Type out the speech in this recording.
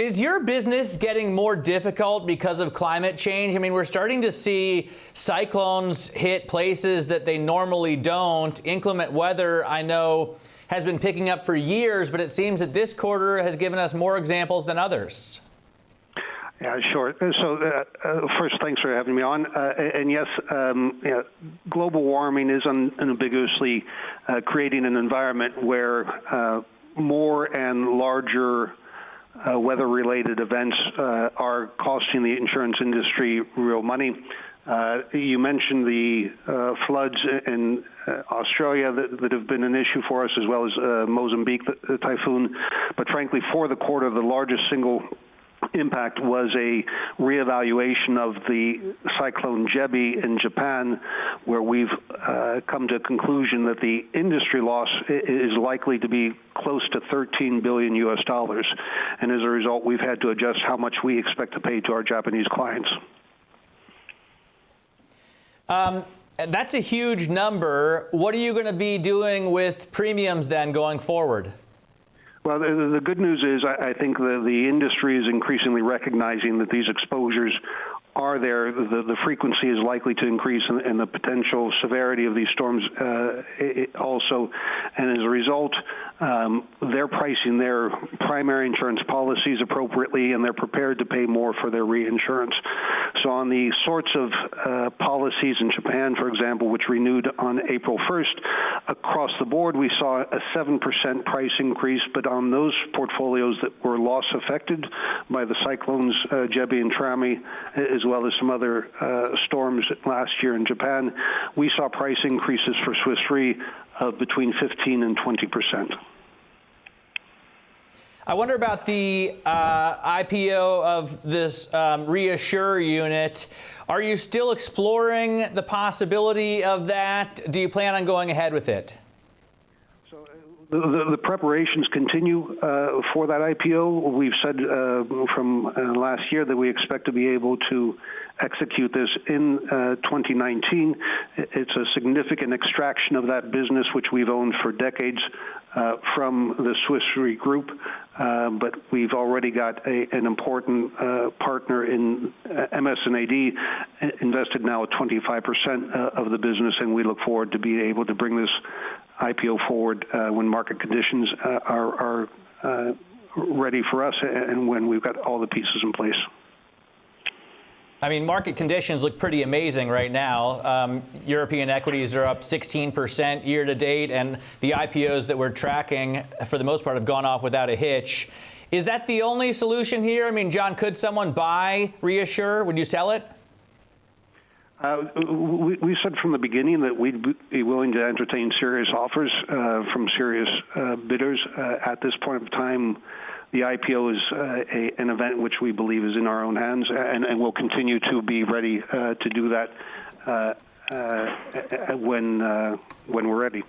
Is your business getting more difficult because of climate change? I mean, we're starting to see cyclones hit places that they normally don't. Inclement weather, I know, has been picking up for years, but it seems that this quarter has given us more examples than others. Yeah, sure. So first, thanks for having me on. And yes, global warming is unambiguously creating an environment where more and larger weather-related events are costing the insurance industry real money. You mentioned the floods in Australia that have been an issue for us, as well as Mozambique, the typhoon. But frankly, for the quarter, the largest single impact was a reevaluation of the cyclone Jebi in Japan, where we've come to a conclusion that the industry loss is likely to be close to $13 billion US. And as a result, we've had to adjust how much we expect to pay to our Japanese clients. That's a huge number. What are you going to be doing with premiums then going forward? Well, the good news is I think the industry is increasingly recognizing that these exposures are there. The frequency is likely to increase, and the potential severity of these storms also. And as a result, they're pricing their primary insurance policies appropriately, and they're prepared to pay more for their reinsurance. So on the sorts of policies in Japan, for example, which renewed on April 1st, across the board, we saw a 7% price increase, but on those portfolios that were loss affected by the cyclones Jebi and Trami, as well as some other storms last year in Japan, we saw price increases for Swiss Re of between 15 and 20%. I wonder about the IPO of this Reassure unit. Are you still exploring the possibility of that? Do you plan on going ahead with it? So the preparations continue for that IPO. We've said from last year that we expect to be able to execute this in 2019. It's a significant extraction of that business, which we've owned for decades from the Swiss Re Group, but we've already got an important partner in MS&AD, invested now at 25% of the business, and we look forward to being able to bring this IPO forward when market conditions are ready for us and when we've got all the pieces in place. I mean, market conditions look pretty amazing right now. European equities are up 16% year to date, and the IPOs that we're tracking, for the most part, have gone off without a hitch. Is that the only solution here? I mean, John, could someone buy Reassure? Would you sell it? We said from the beginning that we'd be willing to entertain serious offers from serious bidders. At this point of time, the IPO is an event which we believe is in our own hands, and we'll continue to be ready to do that when we're ready.